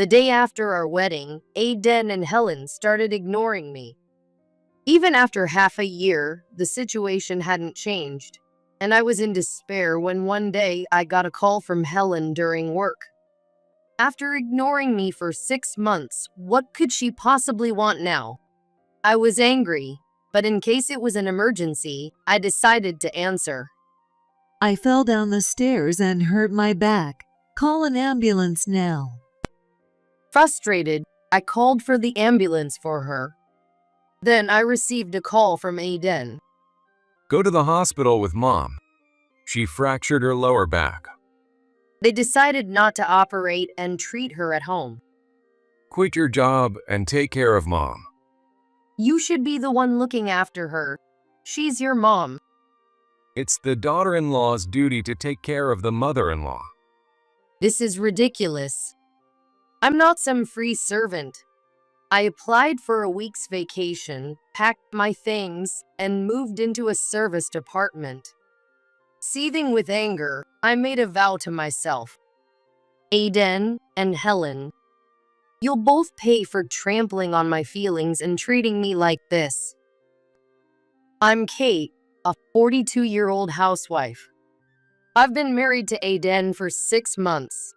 The day after our wedding, Aiden and Helen started ignoring me. Even after half a year, the situation hadn't changed, and I was in despair when one day I got a call from Helen during work. After ignoring me for 6 months, what could she possibly want now? I was angry, but in case it was an emergency, I decided to answer. I fell down the stairs and hurt my back. Call an ambulance now. Frustrated, I called for the ambulance for her. Then I received a call from Aiden. Go to the hospital with Mom. She fractured her lower back. They decided not to operate and treat her at home. Quit your job and take care of Mom. You should be the one looking after her. She's your mom. It's the daughter-in-law's duty to take care of the mother-in-law. This is ridiculous. I'm not some free servant. I applied for a week's vacation, packed my things, and moved into a serviced apartment. Seething with anger, I made a vow to myself. Aiden and Helen, you'll both pay for trampling on my feelings and treating me like this. I'm Kate, a 42-year-old housewife. I've been married to Aiden for 6 months.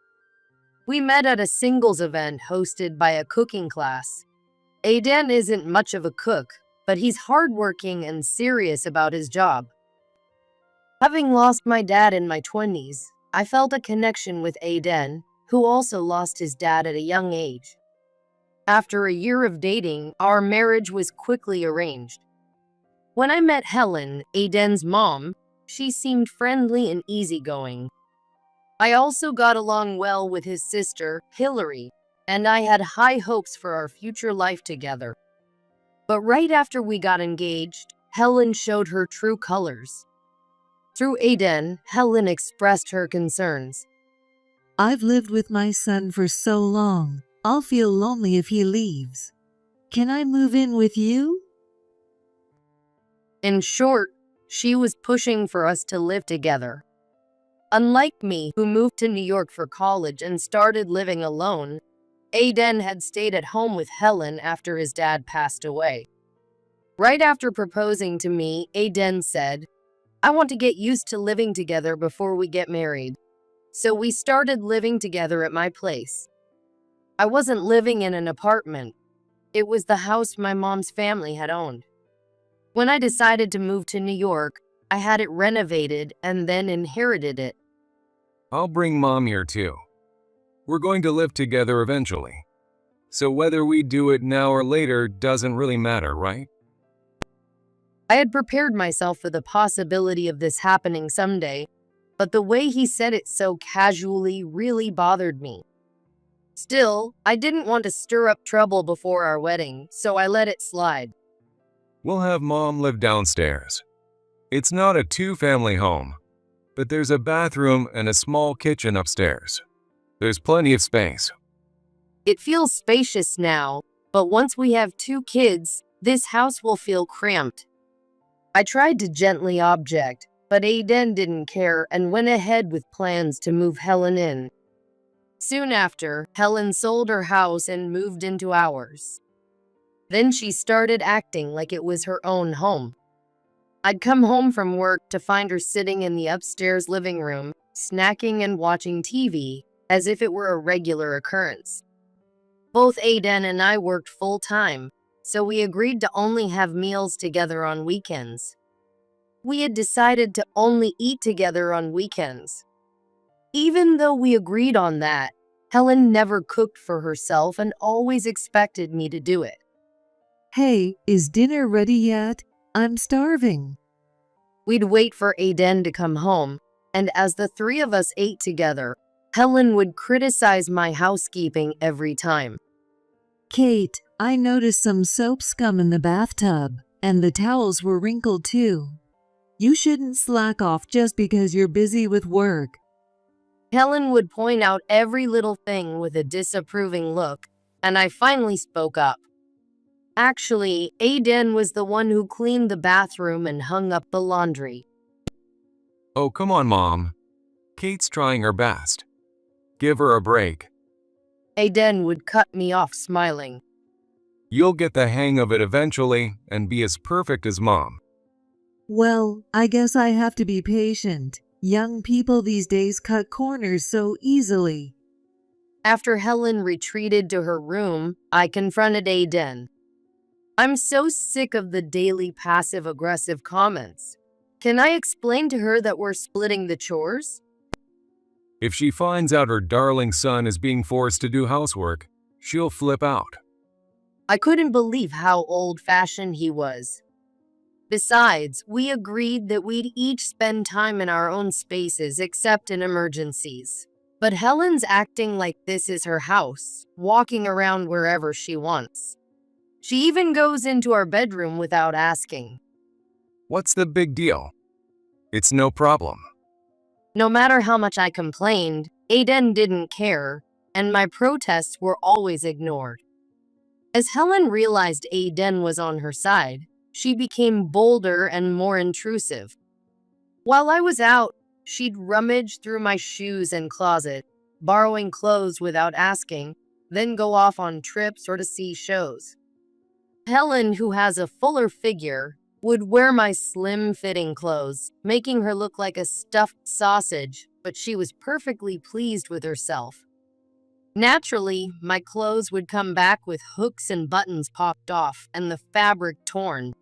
We met at a singles event hosted by a cooking class. Aiden isn't much of a cook, but he's hardworking and serious about his job. Having lost my dad in my 20s, I felt a connection with Aiden, who also lost his dad at a young age. After a year of dating, our marriage was quickly arranged. When I met Helen, Aiden's mom, she seemed friendly and easygoing. I also got along well with his sister, Hillary, and I had high hopes for our future life together. But right after we got engaged, Helen showed her true colors. Through Aiden, Helen expressed her concerns. I've lived with my son for so long. I'll feel lonely if he leaves. Can I move in with you? In short, she was pushing for us to live together. Unlike me, who moved to New York for college and started living alone, Aiden had stayed at home with Helen after his dad passed away. Right after proposing to me, Aiden said, I want to get used to living together before we get married. So we started living together at my place. I wasn't living in an apartment. It was the house my mom's family had owned. When I decided to move to New York, I had it renovated and then inherited it. I'll bring Mom here too. We're going to live together eventually. So whether we do it now or later doesn't really matter, right? I had prepared myself for the possibility of this happening someday, but the way he said it so casually really bothered me. Still, I didn't want to stir up trouble before our wedding, so I let it slide. We'll have Mom live downstairs. It's not a two-family home, but there's a bathroom and a small kitchen upstairs. There's plenty of space. It feels spacious now, but once we have 2 kids, this house will feel cramped. I tried to gently object, but Aiden didn't care and went ahead with plans to move Helen in. Soon after, Helen sold her house and moved into ours. Then she started acting like it was her own home. I'd come home from work to find her sitting in the upstairs living room, snacking and watching TV, as if it were a regular occurrence. Both Aiden and I worked full-time, so we agreed to only have meals together on weekends. We had decided to only eat together on weekends. Even though we agreed on that, Helen never cooked for herself and always expected me to do it. Hey, is dinner ready yet? I'm starving. We'd wait for Aiden to come home, and as the 3 of us ate together, Helen would criticize my housekeeping every time. Kate, I noticed some soap scum in the bathtub, and the towels were wrinkled too. You shouldn't slack off just because you're busy with work. Helen would point out every little thing with a disapproving look, and I finally spoke up. Actually, Aiden was the one who cleaned the bathroom and hung up the laundry. Oh, come on, Mom. Kate's trying her best. Give her a break. Aiden would cut me off smiling. You'll get the hang of it eventually and be as perfect as mom. Well, I guess I have to be patient. Young people these days cut corners so easily. After Helen retreated to her room, I confronted Aiden. I'm so sick of the daily passive-aggressive comments. Can I explain to her that we're splitting the chores? If she finds out her darling son is being forced to do housework, she'll flip out. I couldn't believe how old-fashioned he was. Besides, we agreed that we'd each spend time in our own spaces except in emergencies. But Helen's acting like this is her house, walking around wherever she wants. She even goes into our bedroom without asking. What's the big deal? It's no problem. No matter how much I complained, Aiden didn't care, and my protests were always ignored. As Helen realized Aiden was on her side, she became bolder and more intrusive. While I was out, she'd rummage through my shoes and closet, borrowing clothes without asking, then go off on trips or to see shows. Helen, who has a fuller figure, would wear my slim-fitting clothes, making her look like a stuffed sausage, but she was perfectly pleased with herself. Naturally, my clothes would come back with hooks and buttons popped off and the fabric torn.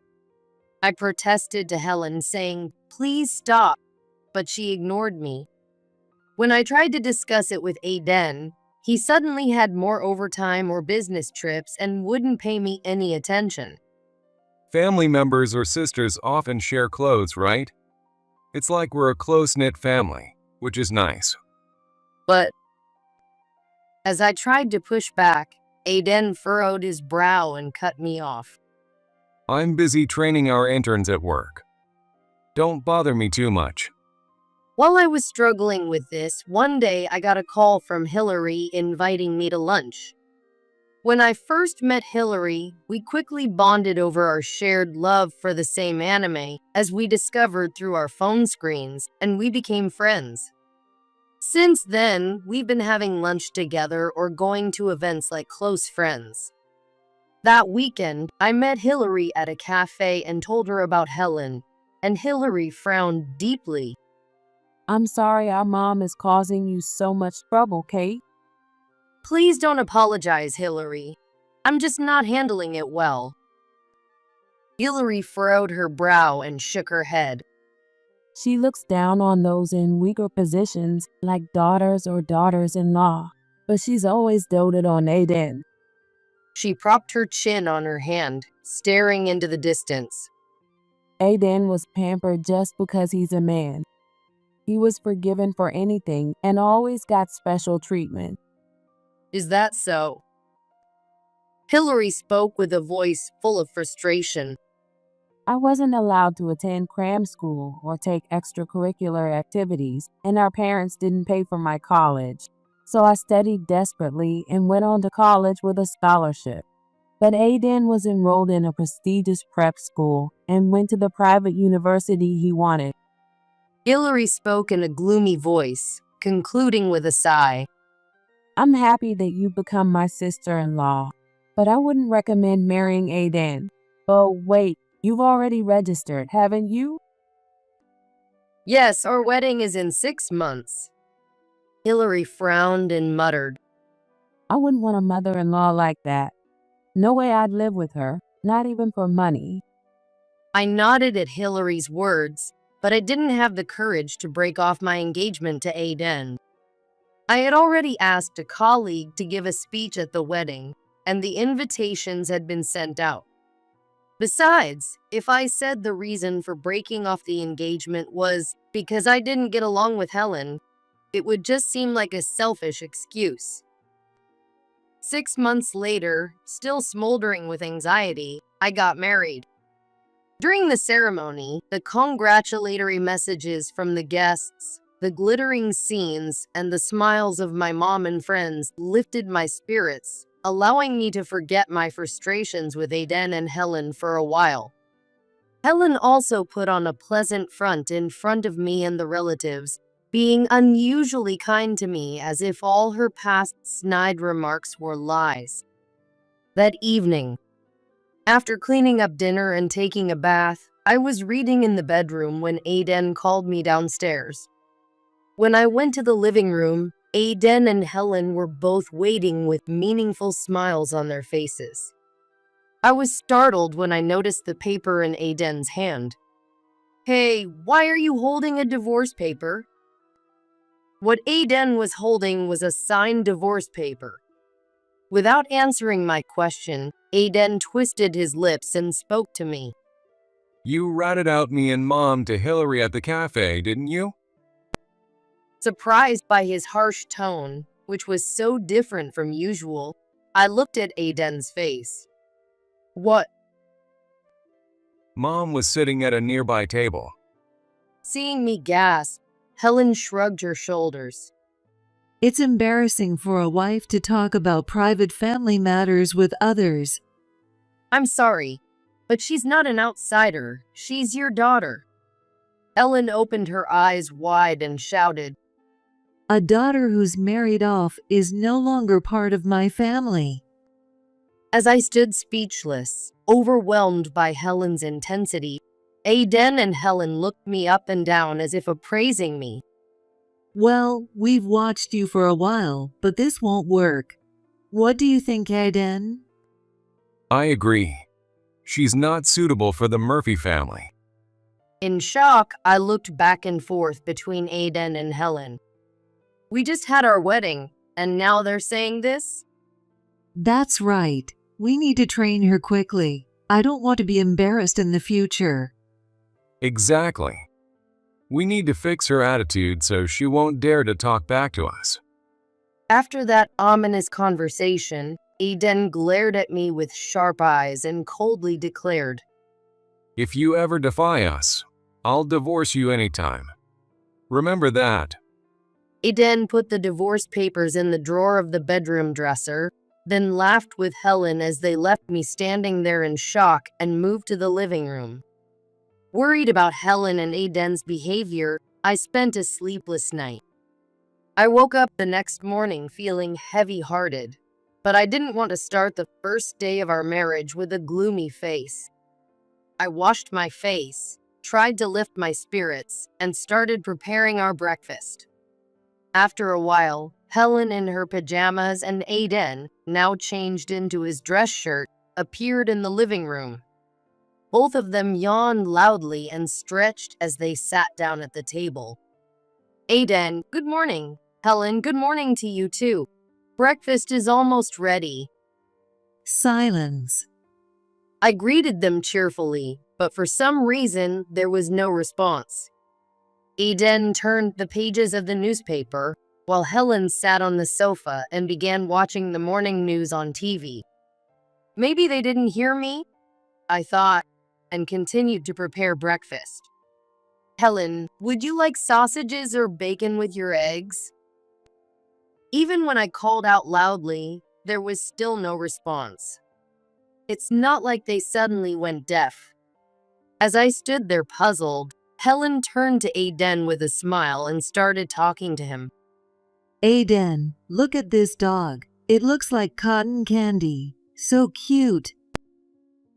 I protested to Helen, saying, "Please stop," but she ignored me. When I tried to discuss it with Aiden, he suddenly had more overtime or business trips and wouldn't pay me any attention. Family members or sisters often share clothes, right? It's like we're a close-knit family, which is nice. But as I tried to push back, Aiden furrowed his brow and cut me off. I'm busy training our interns at work. Don't bother me too much. While I was struggling with this, one day I got a call from Hillary inviting me to lunch. When I first met Hillary, we quickly bonded over our shared love for the same anime, as we discovered through our phone screens, and we became friends. Since then, we've been having lunch together or going to events like close friends. That weekend, I met Hillary at a cafe and told her about Helen, and Hillary frowned deeply. I'm sorry our mom is causing you so much trouble, Kate. Please don't apologize, Hillary. I'm just not handling it well. Hillary furrowed her brow and shook her head. She looks down on those in weaker positions like daughters or daughters-in-law, but she's always doted on Aiden. She propped her chin on her hand, staring into the distance. Aiden was pampered just because he's a man. He was forgiven for anything and always got special treatment. Is that so? Hillary spoke with a voice full of frustration. I wasn't allowed to attend cram school or take extracurricular activities, and our parents didn't pay for my college. So I studied desperately and went on to college with a scholarship. But Aiden was enrolled in a prestigious prep school and went to the private university he wanted. Hillary spoke in a gloomy voice, concluding with a sigh. I'm happy that you become my sister-in-law, but I wouldn't recommend marrying Aiden. Oh, wait, you've already registered, haven't you? Yes, our wedding is in 6 months. Hillary frowned and muttered. I wouldn't want a mother-in-law like that. No way I'd live with her, not even for money. I nodded at Hillary's words, but I didn't have the courage to break off my engagement to Aiden. I had already asked a colleague to give a speech at the wedding, and the invitations had been sent out. Besides, if I said the reason for breaking off the engagement was because I didn't get along with Helen, it would just seem like a selfish excuse. 6 months later, still smoldering with anxiety, I got married. During the ceremony, the congratulatory messages from the guests, the glittering scenes, and the smiles of my mom and friends lifted my spirits, allowing me to forget my frustrations with Aiden and Helen for a while. Helen also put on a pleasant front in front of me and the relatives, being unusually kind to me as if all her past snide remarks were lies. That evening, after cleaning up dinner and taking a bath, I was reading in the bedroom when Aiden called me downstairs. When I went to the living room, Aiden and Helen were both waiting with meaningful smiles on their faces. I was startled when I noticed the paper in Aiden's hand. "Hey, why are you holding a divorce paper?" What Aiden was holding was a signed divorce paper. Without answering my question, Aiden twisted his lips and spoke to me. You ratted out me and Mom to Hillary at the cafe, didn't you? Surprised by his harsh tone, which was so different from usual, I looked at Aiden's face. "What?" Mom was sitting at a nearby table. Seeing me gasp, Helen shrugged her shoulders. It's embarrassing for a wife to talk about private family matters with others. "I'm sorry, but she's not an outsider. She's your daughter." Ellen opened her eyes wide and shouted, A daughter who's married off is no longer part of my family. As I stood speechless, overwhelmed by Helen's intensity, Aiden and Helen looked me up and down as if appraising me. Well, we've watched you for a while, but this won't work. What do you think, Aiden? I agree. She's not suitable for the Murphy family. In shock, I looked back and forth between Aiden and Helen. We just had our wedding, and now they're saying this? That's right. We need to train her quickly. I don't want to be embarrassed in the future. Exactly. We need to fix her attitude so she won't dare to talk back to us. After that ominous conversation, Aiden glared at me with sharp eyes and coldly declared, If you ever defy us, I'll divorce you anytime. Remember that. Aiden put the divorce papers in the drawer of the bedroom dresser, then laughed with Helen as they left me standing there in shock and moved to the living room. Worried about Helen and Aiden's behavior, I spent a sleepless night. I woke up the next morning feeling heavy-hearted, but I didn't want to start the first day of our marriage with a gloomy face. I washed my face, tried to lift my spirits, and started preparing our breakfast. After a while, Helen in her pajamas and Aiden, now changed into his dress shirt, appeared in the living room. Both of them yawned loudly and stretched as they sat down at the table. Aiden, good morning. Helen, good morning to you too. Breakfast is almost ready. Silence. I greeted them cheerfully, but for some reason, there was no response. Aiden turned the pages of the newspaper, while Helen sat on the sofa and began watching the morning news on TV. Maybe they didn't hear me, I thought, and continued to prepare breakfast. Helen, would you like sausages or bacon with your eggs? Even when I called out loudly, there was still no response. It's not like they suddenly went deaf. As I stood there puzzled, Helen turned to Aiden with a smile and started talking to him. Aiden, look at this dog. It looks like cotton candy. So cute.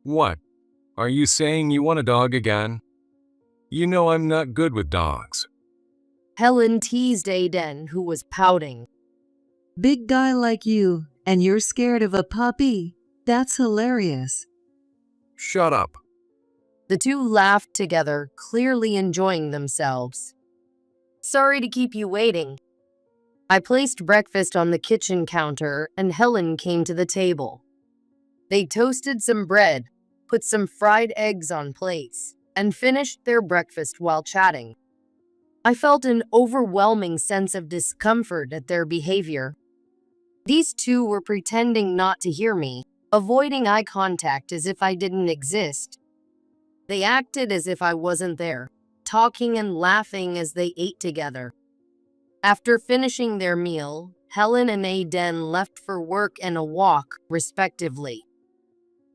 What? Are you saying you want a dog again? You know I'm not good with dogs. Helen teased Aiden, who was pouting. Big guy like you, and you're scared of a puppy? That's hilarious. Shut up. The two laughed together, clearly enjoying themselves. Sorry to keep you waiting. I placed breakfast on the kitchen counter, and Helen came to the table. They toasted some bread, put some fried eggs on plates, and finished their breakfast while chatting. I felt an overwhelming sense of discomfort at their behavior. These two were pretending not to hear me, avoiding eye contact as if I didn't exist. They acted as if I wasn't there, talking and laughing as they ate together. After finishing their meal, Helen and Aiden left for work and a walk, respectively.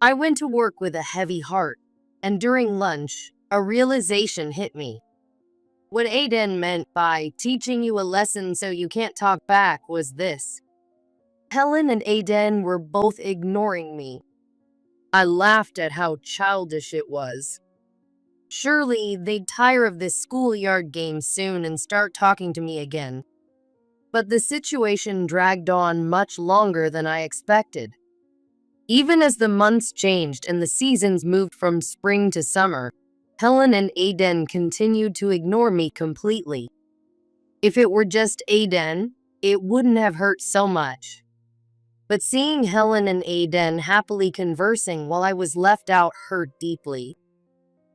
I went to work with a heavy heart, and during lunch, a realization hit me. What Aiden meant by teaching you a lesson so you can't talk back was this. Helen and Aiden were both ignoring me. I laughed at how childish it was. Surely they'd tire of this schoolyard game soon and start talking to me again. But the situation dragged on much longer than I expected. Even as the months changed and the seasons moved from spring to summer, Helen and Aiden continued to ignore me completely. If it were just Aiden, it wouldn't have hurt so much. But seeing Helen and Aiden happily conversing while I was left out hurt deeply.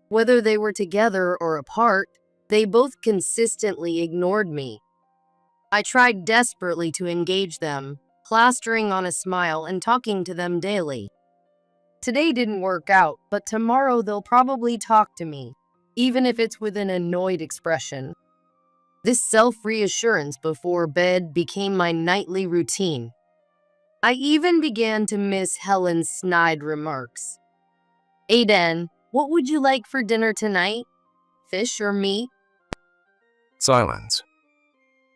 Whether they were together or apart, they both consistently ignored me. I tried desperately to engage them, plastering on a smile and talking to them daily. Today didn't work out, but tomorrow they'll probably talk to me, even if it's with an annoyed expression. This self-reassurance before bed became my nightly routine. I even began to miss Helen's snide remarks. Aiden, what would you like for dinner tonight? Fish or meat? Silence.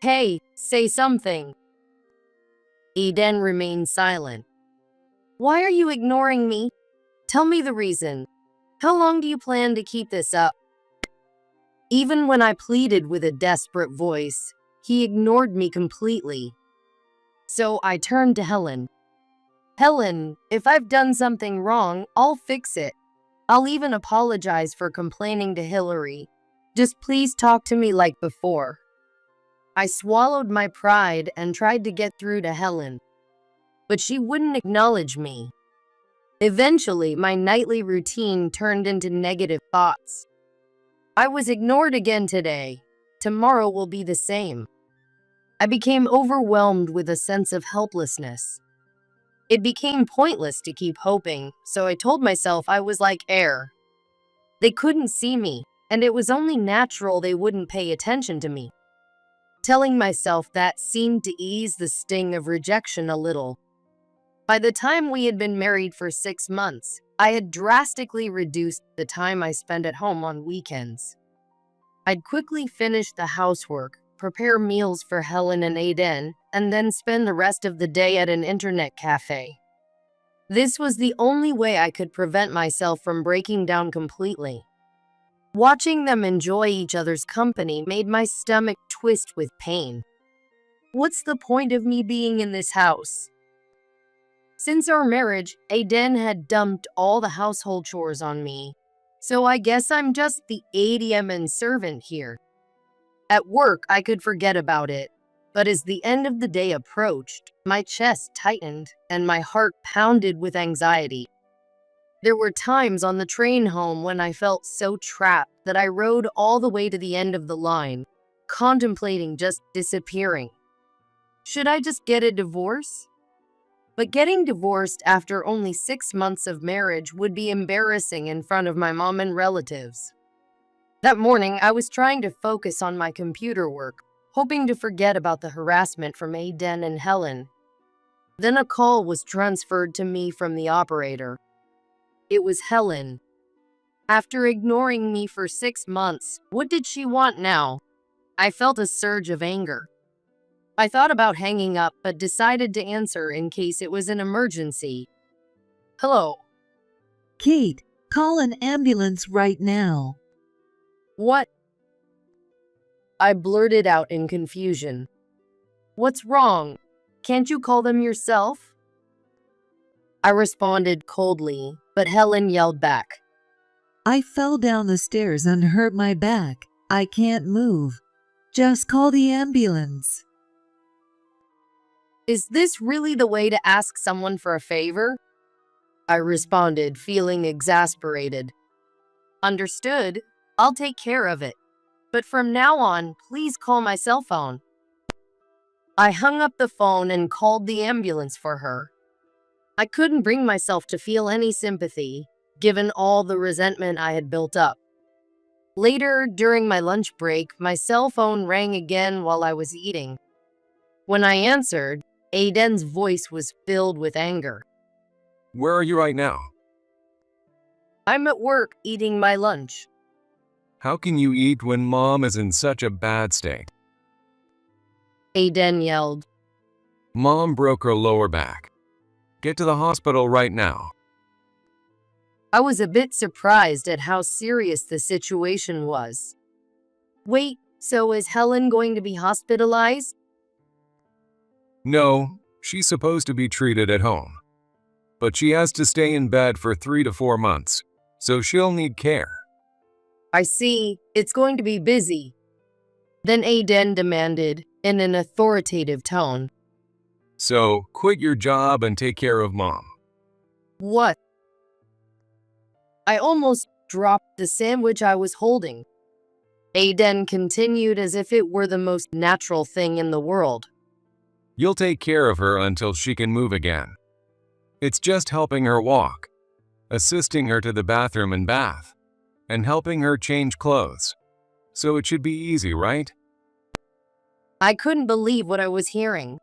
Hey, say something. Aiden remained silent. Why are you ignoring me? Tell me the reason. How long do you plan to keep this up? Even when I pleaded with a desperate voice, he ignored me completely. So I turned to Helen. Helen, if I've done something wrong, I'll fix it. I'll even apologize for complaining to Hillary. Just please talk to me like before. I swallowed my pride and tried to get through to Helen, but she wouldn't acknowledge me. Eventually, my nightly routine turned into negative thoughts. I was ignored again today. Tomorrow will be the same. I became overwhelmed with a sense of helplessness. It became pointless to keep hoping, so I told myself I was like air. They couldn't see me, and it was only natural they wouldn't pay attention to me. Telling myself that seemed to ease the sting of rejection a little. By the time we had been married for 6 months, I had drastically reduced the time I spent at home on weekends. I'd quickly finish the housework, prepare meals for Helen and Aiden, and then spend the rest of the day at an internet cafe. This was the only way I could prevent myself from breaking down completely. Watching them enjoy each other's company made my stomach twist with pain. What's the point of me being in this house? Since our marriage, Aiden had dumped all the household chores on me, so I guess I'm just the ADM and servant here. At work, I could forget about it, but as the end of the day approached, my chest tightened and my heart pounded with anxiety. There were times on the train home when I felt so trapped that I rode all the way to the end of the line, contemplating just disappearing. Should I just get a divorce? But getting divorced after only 6 months of marriage would be embarrassing in front of my mom and relatives. That morning, I was trying to focus on my computer work, hoping to forget about the harassment from Aiden and Helen. Then a call was transferred to me from the operator. It was Helen. After ignoring me for 6 months, what did she want now? I felt a surge of anger. I thought about hanging up, but decided to answer in case it was an emergency. Hello. Kate, call an ambulance right now. What? I blurted out in confusion. What's wrong? Can't you call them yourself? I responded coldly, but Helen yelled back. I fell down the stairs and hurt my back. I can't move. Just call the ambulance. Is this really the way to ask someone for a favor? I responded, feeling exasperated. Understood. I'll take care of it. But from now on, please call my cell phone. I hung up the phone and called the ambulance for her. I couldn't bring myself to feel any sympathy, given all the resentment I had built up. Later, during my lunch break, my cell phone rang again while I was eating. When I answered, Aiden's voice was filled with anger. Where are you right now? I'm at work eating my lunch. How can you eat when mom is in such a bad state? Aiden yelled. Mom broke her lower back. Get to the hospital right now. I was a bit surprised at how serious the situation was. Wait, so is Helen going to be hospitalized? No, she's supposed to be treated at home. But she has to stay in bed for 3 to 4 months, so she'll need care. I see, it's going to be busy. Then Aiden demanded, in an authoritative tone. So, quit your job and take care of mom. What? I almost dropped the sandwich I was holding. Aiden continued as if it were the most natural thing in the world. You'll take care of her until she can move again. It's just helping her walk, assisting her to the bathroom and bath, and helping her change clothes. So it should be easy, right? I couldn't believe what I was hearing.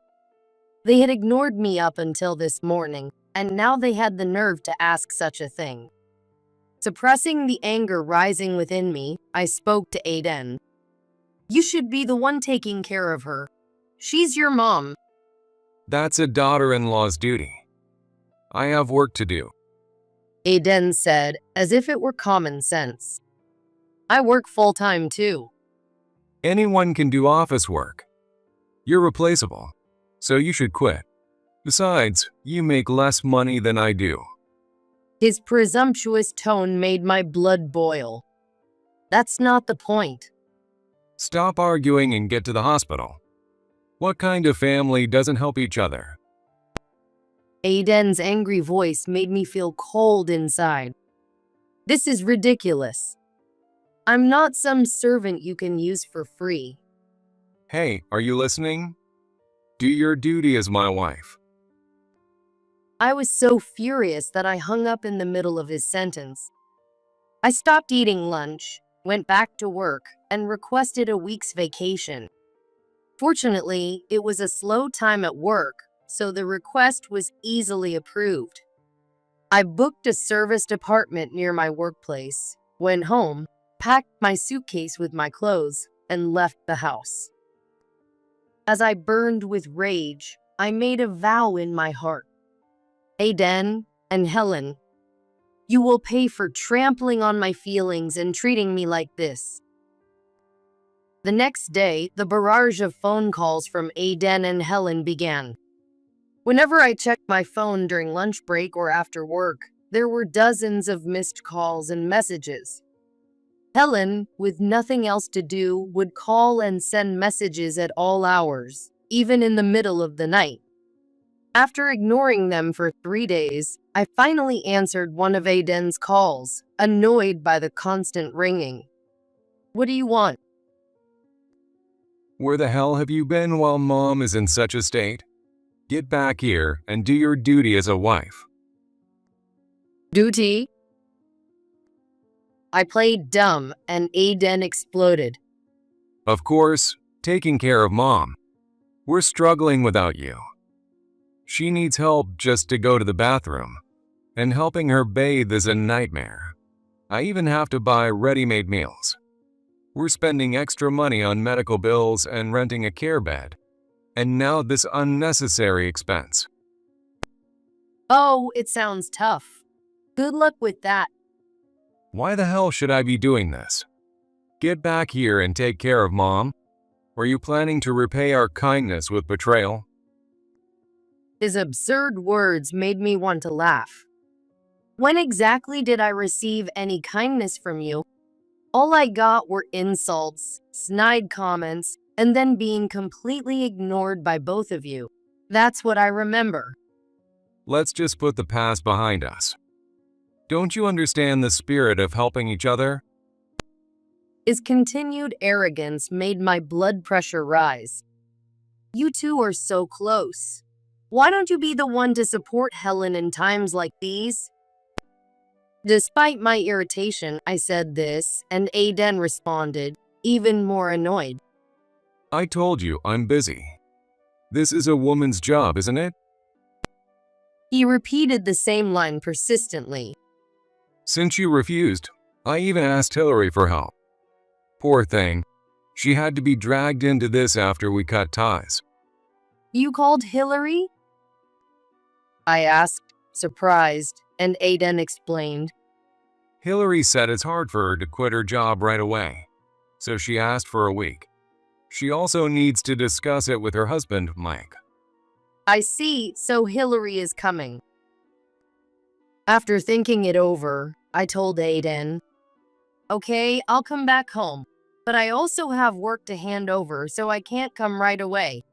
They had ignored me up until this morning, and now they had the nerve to ask such a thing. Suppressing the anger rising within me, I spoke to Aiden. You should be the one taking care of her. She's your mom. That's a daughter-in-law's duty. I have work to do. Aiden said, as if it were common sense. I work full-time too. Anyone can do office work. You're replaceable, so you should quit. Besides, you make less money than I do. His presumptuous tone made my blood boil. That's not the point. Stop arguing and get to the hospital. What kind of family doesn't help each other? Aiden's angry voice made me feel cold inside. This is ridiculous. I'm not some servant you can use for free. Hey, are you listening? Do your duty as my wife. I was so furious that I hung up in the middle of his sentence. I stopped eating lunch, went back to work, and requested a week's vacation. Fortunately, it was a slow time at work, so the request was easily approved. I booked a serviced apartment near my workplace, went home, packed my suitcase with my clothes, and left the house. As I burned with rage, I made a vow in my heart. Aiden and Helen, you will pay for trampling on my feelings and treating me like this. The next day, the barrage of phone calls from Aiden and Helen began. Whenever I checked my phone during lunch break or after work, there were dozens of missed calls and messages. Helen, with nothing else to do, would call and send messages at all hours, even in the middle of the night. After ignoring them for 3 days, I finally answered one of Aiden's calls, annoyed by the constant ringing. What do you want? Where the hell have you been while mom is in such a state? Get back here and do your duty as a wife. Duty? I played dumb and Aiden exploded. Of course, taking care of mom. We're struggling without you. She needs help just to go to the bathroom, and helping her bathe is a nightmare. I even have to buy ready-made meals. We're spending extra money on medical bills and renting a care bed, and now this unnecessary expense. Oh, it sounds tough. Good luck with that. Why the hell should I be doing this? Get back here and take care of mom. Were you planning to repay our kindness with betrayal? His absurd words made me want to laugh. When exactly did I receive any kindness from you? All I got were insults, snide comments, and then being completely ignored by both of you. That's what I remember. Let's just put the past behind us. Don't you understand the spirit of helping each other? His continued arrogance made my blood pressure rise. You two are so close. Why don't you be the one to support Helen in times like these? Despite my irritation, I said this, and Aiden responded, even more annoyed. I told you I'm busy. This is a woman's job, isn't it? He repeated the same line persistently. Since you refused, I even asked Hillary for help. Poor thing. She had to be dragged into this after we cut ties. You called Hillary? I asked, surprised, and Aiden explained. Hillary said it's hard for her to quit her job right away, so she asked for a week. She also needs to discuss it with her husband, Mike. I see, so Hillary is coming. After thinking it over, I told Aiden, okay, I'll come back home, but I also have work to hand over, so I can't come right away.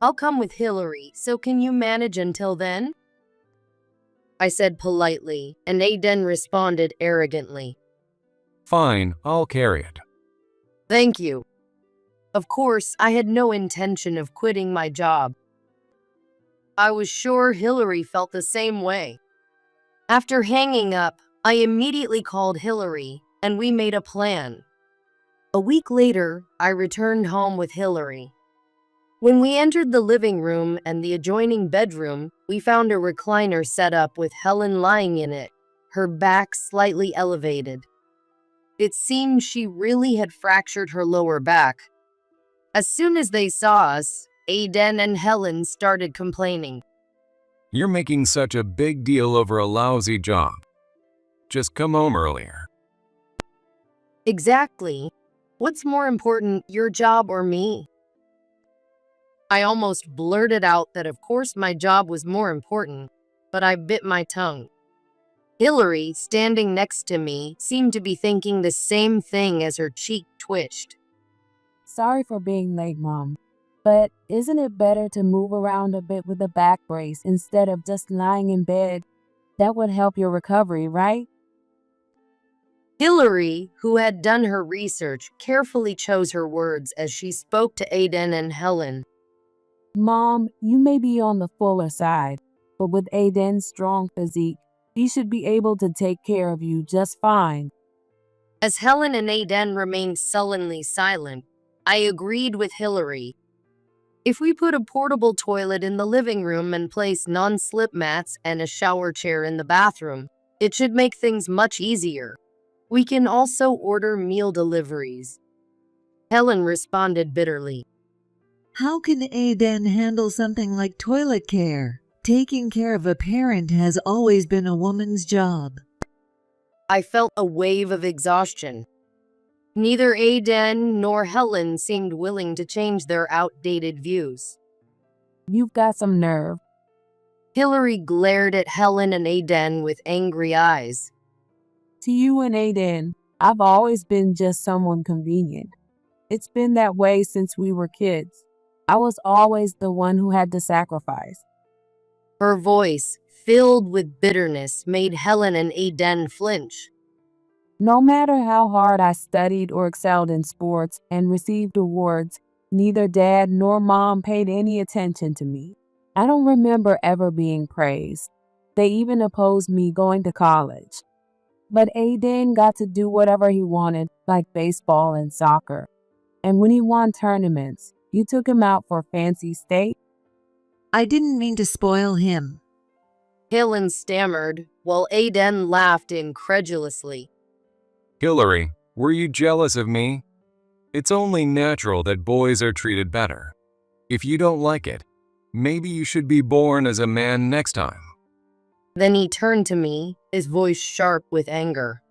I'll come with Hillary, so can you manage until then? I said politely, and Aiden responded arrogantly. Fine, I'll carry it. Thank you. Of course, I had no intention of quitting my job. I was sure Hillary felt the same way. After hanging up, I immediately called Hillary, and we made a plan. A week later, I returned home with Hillary. When we entered the living room and the adjoining bedroom, we found a recliner set up with Helen lying in it, her back slightly elevated. It seemed she really had fractured her lower back. As soon as they saw us, Aiden and Helen started complaining. You're making such a big deal over a lousy job. Just come home earlier. Exactly. What's more important, your job or me? I almost blurted out that of course my job was more important, but I bit my tongue. Hillary, standing next to me, seemed to be thinking the same thing as her cheek twitched. Sorry for being late, Mom. But isn't it better to move around a bit with a back brace instead of just lying in bed? That would help your recovery, right? Hillary, who had done her research, carefully chose her words as she spoke to Aiden and Helen. Mom, you may be on the fuller side, but with Aiden's strong physique, he should be able to take care of you just fine. As Helen and Aiden remained sullenly silent, I agreed with Hillary. If we put a portable toilet in the living room and place non-slip mats and a shower chair in the bathroom, it should make things much easier. We can also order meal deliveries. Helen responded bitterly. How can Aiden handle something like toilet care? Taking care of a parent has always been a woman's job. I felt a wave of exhaustion. Neither Aiden nor Helen seemed willing to change their outdated views. You've got some nerve. Hillary glared at Helen and Aiden with angry eyes. To you and Aiden, I've always been just someone convenient. It's been that way since we were kids. I was always the one who had to sacrifice. Her voice, filled with bitterness, made Helen and Aiden flinch. No matter how hard I studied or excelled in sports and received awards, neither Dad nor Mom paid any attention to me. I don't remember ever being praised. They even opposed me going to college. But Aiden got to do whatever he wanted, like baseball and soccer. And when he won tournaments, you took him out for fancy steak? I didn't mean to spoil him. Helen stammered, while Aiden laughed incredulously. Hillary, were you jealous of me? It's only natural that boys are treated better. If you don't like it, maybe you should be born as a man next time. Then he turned to me, his voice sharp with anger.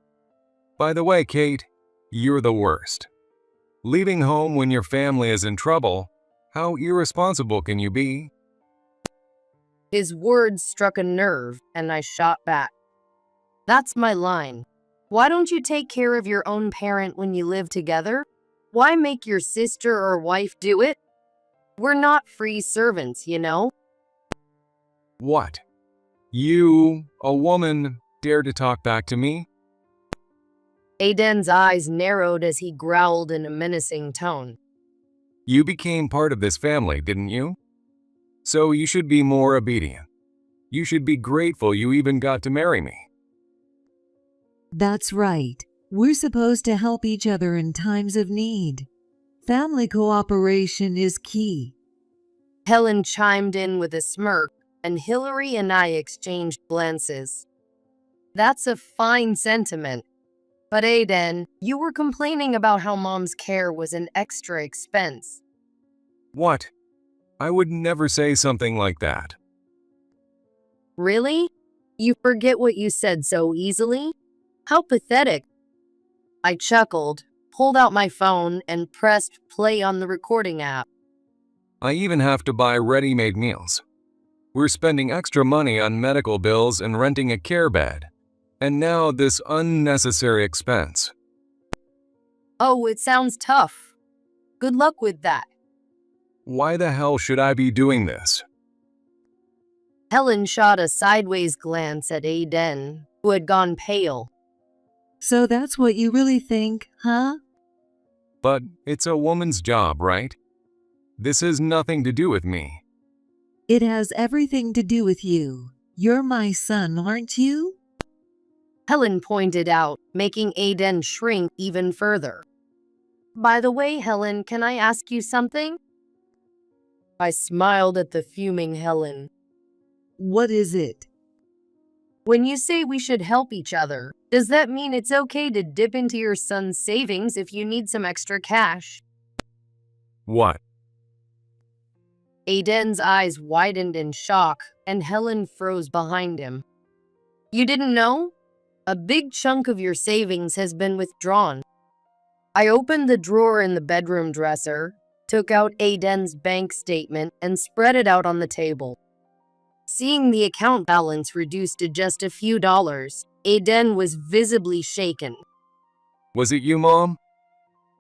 By the way, Kate, you're the worst. Leaving home when your family is in trouble, how irresponsible can you be? His words struck a nerve, and I shot back. That's my line. Why don't you take care of your own parent when you live together? Why make your sister or wife do it? We're not free servants, you know? What? You, a woman, dare to talk back to me? Aiden's eyes narrowed as he growled in a menacing tone. You became part of this family, didn't you? So you should be more obedient. You should be grateful you even got to marry me. That's right. We're supposed to help each other in times of need. Family cooperation is key. Helen chimed in with a smirk, and Hillary and I exchanged glances. That's a fine sentiment. But Aiden, you were complaining about how mom's care was an extra expense. What? I would never say something like that. Really? You forget what you said so easily? How pathetic. I chuckled, pulled out my phone, and pressed play on the recording app. I even have to buy ready-made meals. We're spending extra money on medical bills and renting a care bed. And now this unnecessary expense. Oh, it sounds tough. Good luck with that. Why the hell should I be doing this? Helen shot a sideways glance at Aiden, who had gone pale. So that's what you really think, huh? But it's a woman's job, right? This has nothing to do with me. It has everything to do with you. You're my son, aren't you? Helen pointed out, making Aiden shrink even further. By the way, Helen, can I ask you something? I smiled at the fuming Helen. What is it? When you say we should help each other, does that mean it's okay to dip into your son's savings if you need some extra cash? What? Aiden's eyes widened in shock, and Helen froze behind him. You didn't know? A big chunk of your savings has been withdrawn. I opened the drawer in the bedroom dresser, took out Aiden's bank statement, and spread it out on the table. Seeing the account balance reduced to just a few dollars, Aiden was visibly shaken. Was it you, Mom?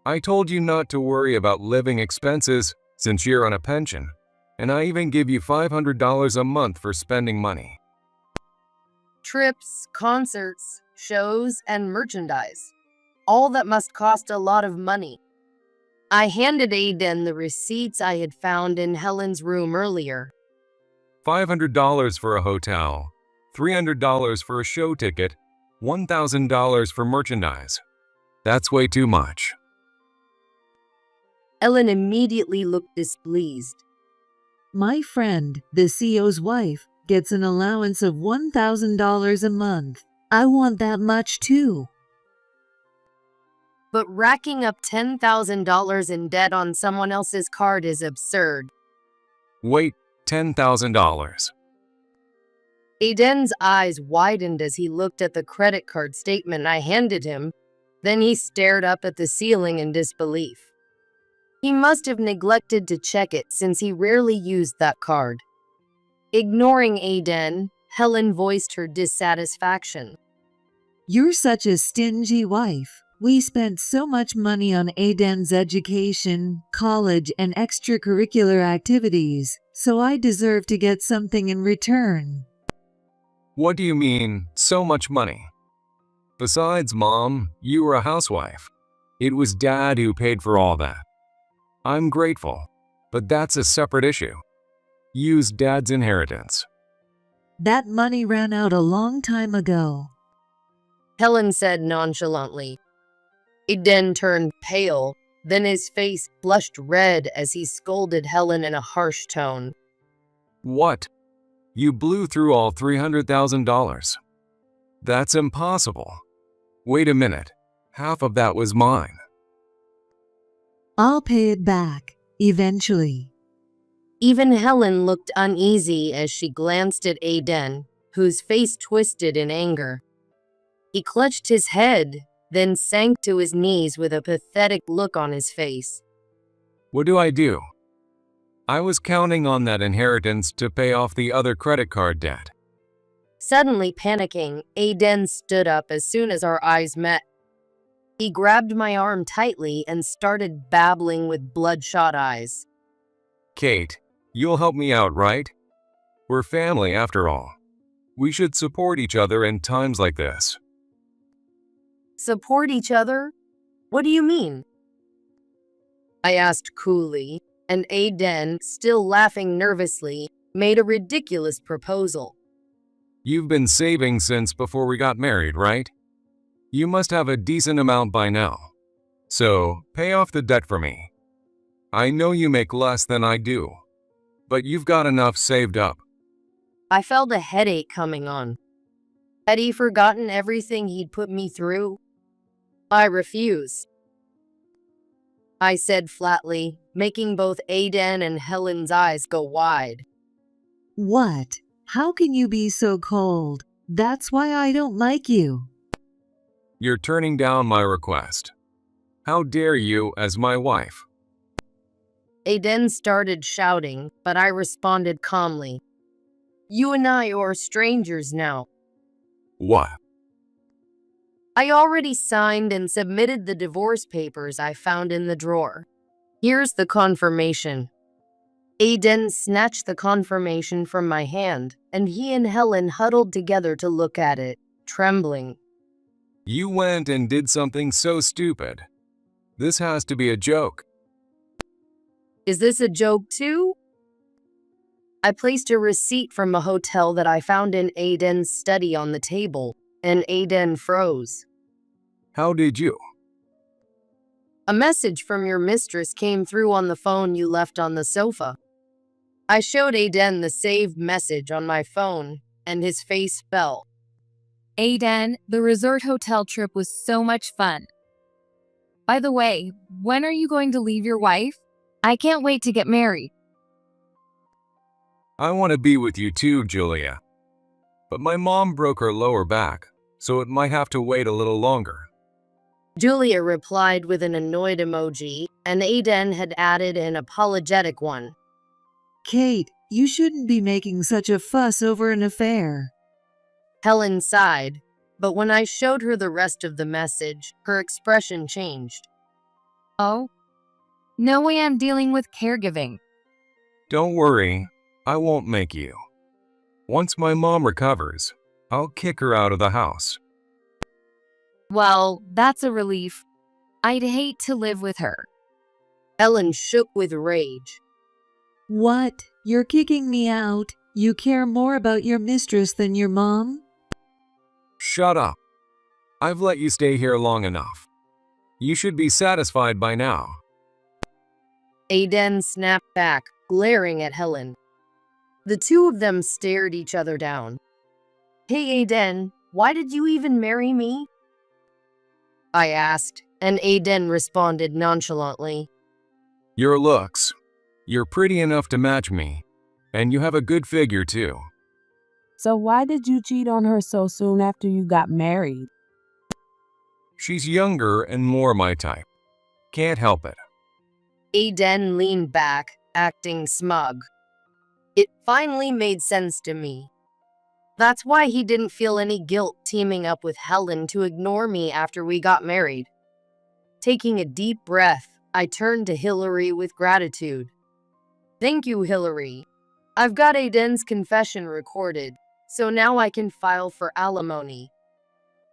I told you not to worry about living expenses since you're on a pension, and I even give you $500 a month for spending money. Trips, concerts, shows, and merchandise. All that must cost a lot of money. I handed Aiden the receipts I had found in Helen's room earlier. $500 for a hotel, $300 for a show ticket, $1,000 for merchandise. That's way too much. Ellen immediately looked displeased. My friend, the CEO's wife, gets an allowance of $1,000 a month. I want that much too. But racking up $10,000 in debt on someone else's card is absurd. Wait, $10,000. Aiden's eyes widened as he looked at the credit card statement I handed him. Then he stared up at the ceiling in disbelief. He must have neglected to check it since he rarely used that card. Ignoring Aiden, Helen voiced her dissatisfaction. You're such a stingy wife. We spent so much money on Aiden's education, college, and extracurricular activities, so I deserve to get something in return. What do you mean, so much money? Besides, Mom, you were a housewife. It was Dad who paid for all that. I'm grateful, but that's a separate issue. Use Dad's inheritance. That money ran out a long time ago. Helen said nonchalantly. Aiden turned pale, then his face flushed red as he scolded Helen in a harsh tone. What? You blew through all $300,000. That's impossible. Wait a minute. Half of that was mine. I'll pay it back, eventually. Even Helen looked uneasy as she glanced at Aiden, whose face twisted in anger. He clutched his head, then sank to his knees with a pathetic look on his face. What do I do? I was counting on that inheritance to pay off the other credit card debt. Suddenly panicking, Aiden stood up as soon as our eyes met. He grabbed my arm tightly and started babbling with bloodshot eyes. Kate, you'll help me out, right? We're family after all. We should support each other in times like this. Support each other? What do you mean? I asked coolly, and Aiden, still laughing nervously, made a ridiculous proposal. You've been saving since before we got married, right? You must have a decent amount by now. So, pay off the debt for me. I know you make less than I do, but you've got enough saved up. I felt a headache coming on. Had he forgotten everything he'd put me through? I refuse, I said flatly, making both Aiden and Helen's eyes go wide. What? How can you be so cold? That's why I don't like you. You're turning down my request. How dare you as my wife? Aiden started shouting, but I responded calmly. You and I are strangers now. What? I already signed and submitted the divorce papers I found in the drawer. Here's the confirmation. Aiden snatched the confirmation from my hand, and he and Helen huddled together to look at it, trembling. You went and did something so stupid. This has to be a joke. Is this a joke too? I placed a receipt from a hotel that I found in Aiden's study on the table, and Aiden froze. How did you? A message from your mistress came through on the phone you left on the sofa. I showed Aiden the saved message on my phone, and his face fell. Aiden, the resort hotel trip was so much fun. By the way, when are you going to leave your wife? I can't wait to get married. I want to be with you too, Julia. But my mom broke her lower back, so it might have to wait a little longer. Julia replied with an annoyed emoji, and Aiden had added an apologetic one. Kate, you shouldn't be making such a fuss over an affair. Helen sighed, but when I showed her the rest of the message, her expression changed. Oh? No way I'm dealing with caregiving. Don't worry, I won't make you. Once my mom recovers, I'll kick her out of the house. Well, that's a relief. I'd hate to live with her. Helen shook with rage. What? You're kicking me out? You care more about your mistress than your mom? Shut up. I've let you stay here long enough. You should be satisfied by now. Aiden snapped back, glaring at Helen. The two of them stared each other down. Hey Aiden, why did you even marry me? I asked, and Aiden responded nonchalantly. Your looks. You're pretty enough to match me, and you have a good figure too. So why did you cheat on her so soon after you got married? She's younger and more my type. Can't help it. Aiden leaned back, acting smug. It finally made sense to me. That's why he didn't feel any guilt teaming up with Helen to ignore me after we got married. Taking a deep breath, I turned to Hillary with gratitude. Thank you, Hillary. I've got Aiden's confession recorded, so now I can file for alimony.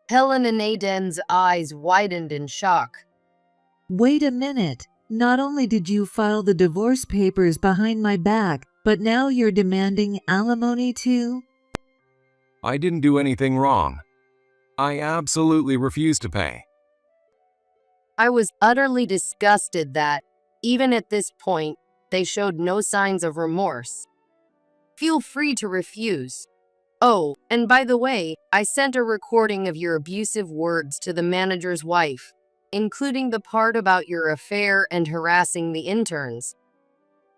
Helen and Aiden's eyes widened in shock. Wait a minute. Not only did you file the divorce papers behind my back, but now you're demanding alimony too? I didn't do anything wrong. I absolutely refuse to pay. I was utterly disgusted that, even at this point, they showed no signs of remorse. Feel free to refuse. Oh, and by the way, I sent a recording of your abusive words to the manager's wife, including the part about your affair and harassing the interns.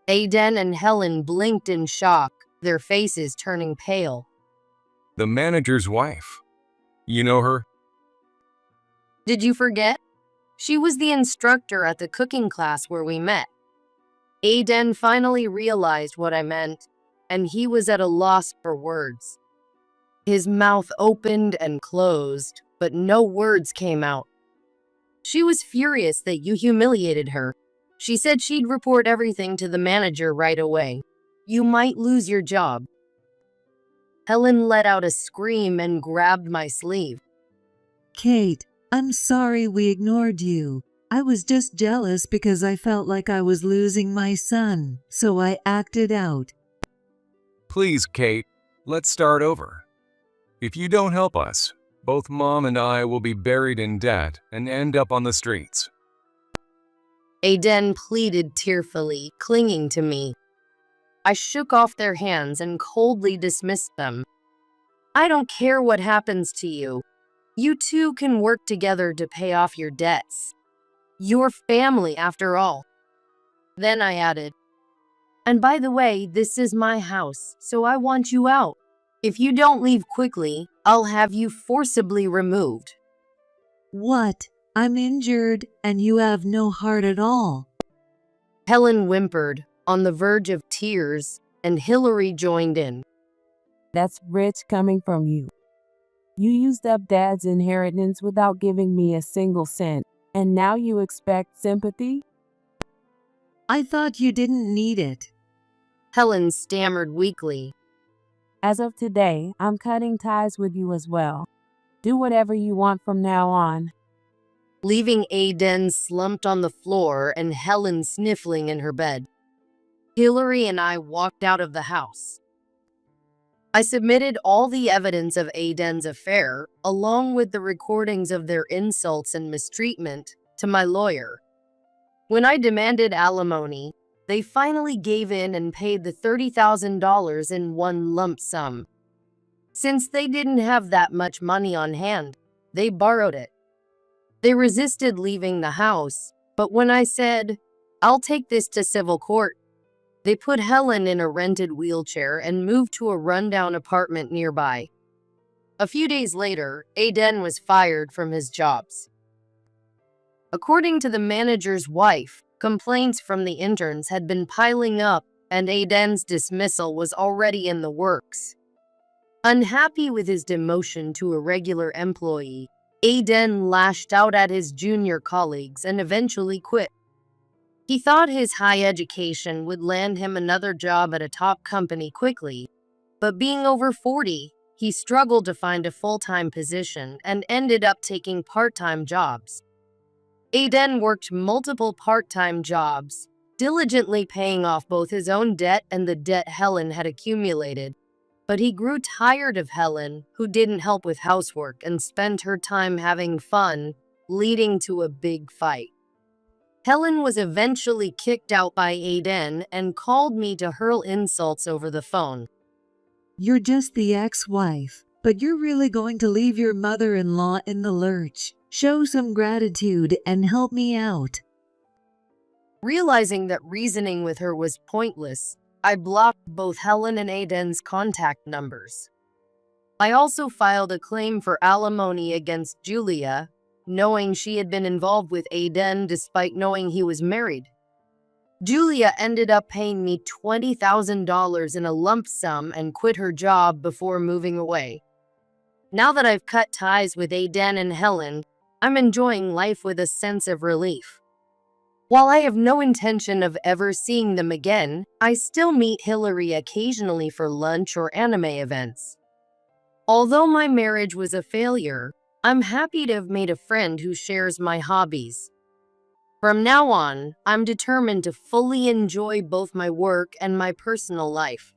Aiden and Helen blinked in shock, their faces turning pale. The manager's wife. You know her? Did you forget? She was the instructor at the cooking class where we met. Aiden finally realized what I meant, and he was at a loss for words. His mouth opened and closed, but no words came out. She was furious that you humiliated her. She said she'd report everything to the manager right away. You might lose your job. Helen let out a scream and grabbed my sleeve. Kate, I'm sorry we ignored you. I was just jealous because I felt like I was losing my son, so I acted out. Please, Kate, let's start over. If you don't help us, both Mom and I will be buried in debt and end up on the streets. Aiden pleaded tearfully, clinging to me. I shook off their hands and coldly dismissed them. I don't care what happens to you. You two can work together to pay off your debts. Your family, after all. Then I added, and by the way, this is my house, so I want you out. If you don't leave quickly, I'll have you forcibly removed. What? I'm injured and you have no heart at all. Helen whimpered, on the verge of tears, and Hillary joined in. That's rich coming from you. You used up Dad's inheritance without giving me a single cent, and now you expect sympathy? I thought you didn't need it. Helen stammered weakly. As of today, I'm cutting ties with you as well. Do whatever you want from now on. Leaving Aiden slumped on the floor and Helen sniffling in her bed. Hillary and I walked out of the house. I submitted all the evidence of Aiden's affair, along with the recordings of their insults and mistreatment, to my lawyer. When I demanded alimony, they finally gave in and paid the $30,000 in one lump sum. Since they didn't have that much money on hand, they borrowed it. They resisted leaving the house, but when I said, I'll take this to civil court, they put Helen in a rented wheelchair and moved to a rundown apartment nearby. A few days later, Aiden was fired from his jobs. According to the manager's wife, complaints from the interns had been piling up and Aiden's dismissal was already in the works. Unhappy with his demotion to a regular employee, Aiden lashed out at his junior colleagues and eventually quit. He thought his high education would land him another job at a top company quickly, but being over 40, he struggled to find a full-time position and ended up taking part-time jobs. Aiden worked multiple part-time jobs, diligently paying off both his own debt and the debt Helen had accumulated. But he grew tired of Helen, who didn't help with housework and spent her time having fun, leading to a big fight. Helen was eventually kicked out by Aiden and called me to hurl insults over the phone. You're just the ex-wife, but you're really going to leave your mother-in-law in the lurch. Show some gratitude and help me out. Realizing that reasoning with her was pointless, I blocked both Helen and Aiden's contact numbers. I also filed a claim for alimony against Julia, knowing she had been involved with Aiden despite knowing he was married. Julia ended up paying me $20,000 in a lump sum and quit her job before moving away. Now that I've cut ties with Aiden and Helen, I'm enjoying life with a sense of relief. While I have no intention of ever seeing them again, I still meet Hillary occasionally for lunch or anime events. Although my marriage was a failure, I'm happy to have made a friend who shares my hobbies. From now on, I'm determined to fully enjoy both my work and my personal life.